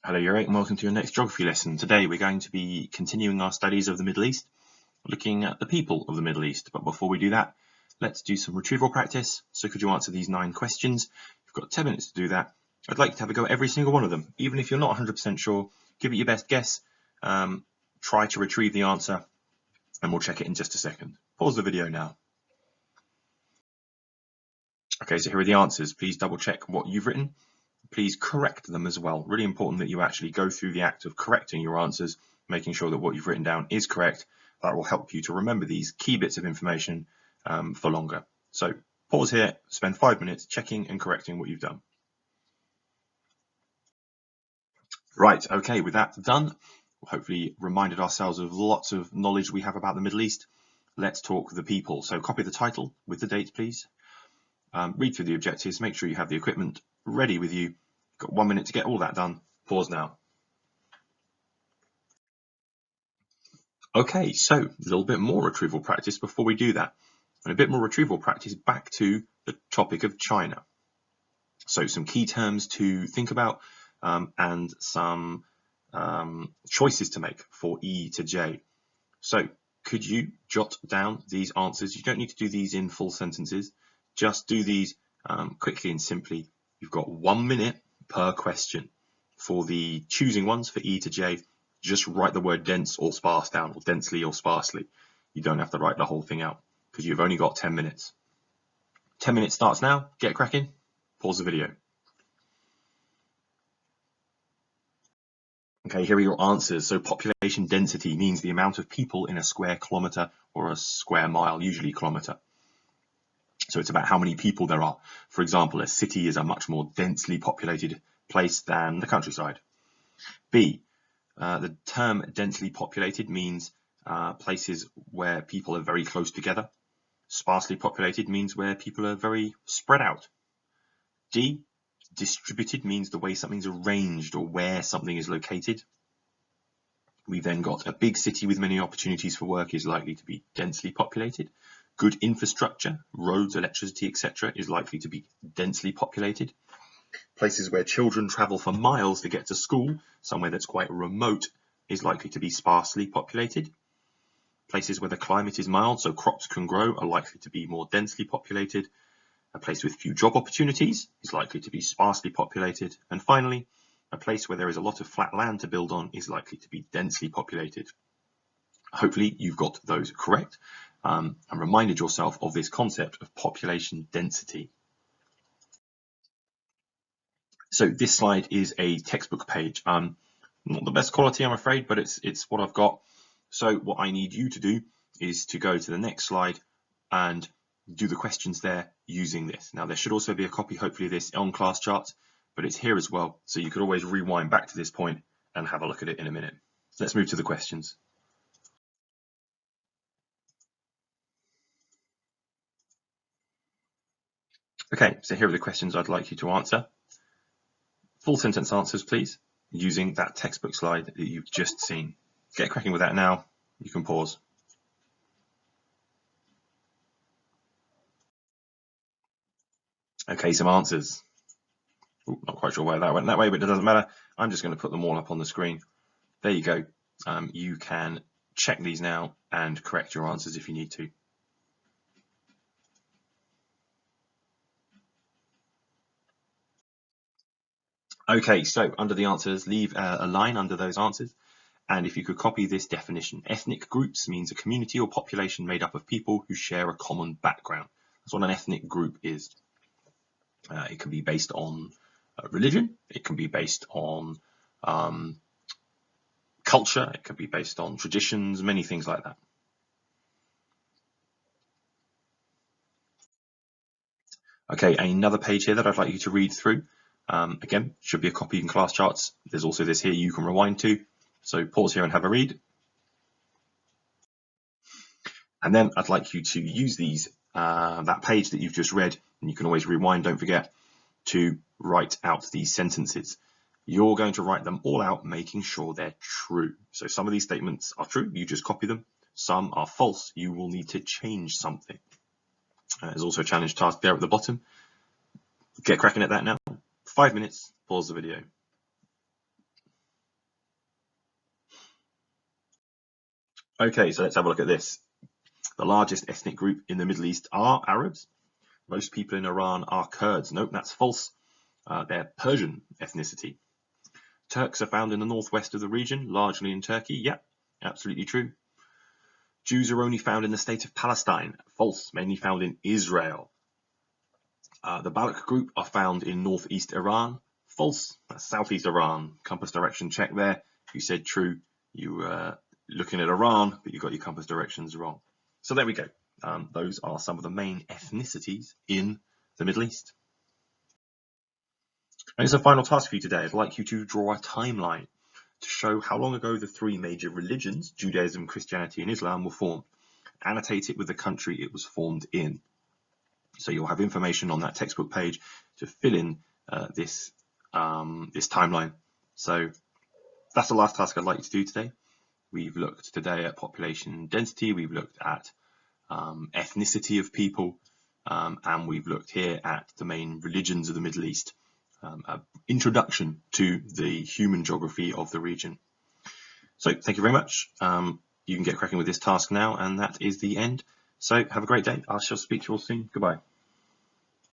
Hello, you're right, and welcome to your next geography lesson. Today we're going to be continuing our studies of the Middle East, looking at the people of the Middle East. But before we do that, let's do some retrieval practice. So could you answer these 9 questions? You've got 10 minutes to do that. I'd like you to have a go at every single one of them. Even if you're not 100% sure, give it your best guess. Try to retrieve the answer, and we'll check it in just a second. Pause the video now. Okay, so here are the answers. Please double check what you've written. Please correct them as well. Really important that you actually go through the act of correcting your answers, making sure that what you've written down is correct. That will help you to remember these key bits of information for longer. So pause here, spend 5 minutes checking and correcting what you've done. Right, okay, with that done, we've hopefully reminded ourselves of lots of knowledge we have about the Middle East. Let's talk the people. So copy the title with the date, please. Read through the objectives, make sure you have the equipment ready with you. Got 1 minute to get all that done. Pause now. Okay, so a little bit more retrieval practice before we do that. And a bit more retrieval practice back to the topic of China. So some key terms to think about and some choices to make for E to J. So could you jot down these answers? You don't need to do these in full sentences. Just do these quickly and simply. You've got 1 minute per question. For the choosing ones for E to J, just write the word dense or sparse down, or densely or sparsely. You don't have to write the whole thing out because you've only got 10 minutes. 10 minutes starts now. Get cracking. Pause the video. Okay, here are your answers. So population density means the amount of people in a square kilometre or a square mile, usually kilometre. So it's about how many people there are. For example, a city is a much more densely populated place than the countryside. B, the term densely populated means places where people are very close together. Sparsely populated means where people are very spread out. D, distributed means the way something's arranged or where something is located. We've then got a big city with many opportunities for work is likely to be densely populated. Good infrastructure, roads, electricity, etc. is likely to be densely populated. Places where children travel for miles to get to school, somewhere that's quite remote, is likely to be sparsely populated. Places where the climate is mild, so crops can grow, are likely to be more densely populated. A place with few job opportunities is likely to be sparsely populated. And finally, a place where there is a lot of flat land to build on is likely to be densely populated. Hopefully you've got those correct and reminded yourself of this concept of population density. So this slide is a textbook page. Not the best quality, I'm afraid, but it's what I've got. So what I need you to do is to go to the next slide and do the questions there using this. Now there should also be a copy, hopefully, of this on class charts, but it's here as well. So you could always rewind back to this point and have a look at it in a minute. So let's move to the questions. Okay, so here are the questions I'd like you to answer. Full sentence answers, please, using that textbook slide that you've just seen. Get cracking with that now. You can pause. Okay, some answers. Ooh, not quite sure why that went that way, but it doesn't matter. I'm just going to put them all up on the screen. There you go. You can check these now and correct your answers if you need to. Okay, so under the answers, leave a line under those answers. And if you could copy this definition, ethnic groups means a community or population made up of people who share a common background. That's what an ethnic group is. It can be based on religion. It can be based on culture. It could be based on traditions, many things like that. Okay, another page here that I'd like you to read through. Again, should be a copy in class charts. There's also this here you can rewind to. So pause here and have a read. And then I'd like you to use these, that page that you've just read, and you can always rewind, don't forget, to write out these sentences. You're going to write them all out, making sure they're true. So some of these statements are true, you just copy them. Some are false, you will need to change something. There's also a challenge task there at the bottom. Get cracking at that now. 5 minutes, pause the video. Okay, so let's have a look at this. The largest ethnic group in the Middle East are Arabs. Most people in Iran are Kurds. Nope, that's false. They're Persian ethnicity. Turks are found in the northwest of the region, largely in Turkey. Yep, absolutely true. Jews are only found in the state of Palestine. False, mainly found in Israel. The Baloch group are found in northeast Iran. False, that's southeast Iran. Compass direction check there. You said true. You were looking at Iran, but you got your compass directions wrong. So there we go. Those are some of the main ethnicities in the Middle East. And it's a final task for you today. I'd like you to draw a timeline to show how long ago the three major religions, Judaism, Christianity, and Islam, were formed. Annotate it with the country it was formed in. So you'll have information on that textbook page to fill in this timeline. So that's the last task I'd like you to do today. We've looked today at population density, we've looked at ethnicity of people, and we've looked here at the main religions of the Middle East. An introduction to the human geography of the region. So thank you very much. You can get cracking with this task now, and that is the end. So have a great day. I shall speak to you all soon. Goodbye.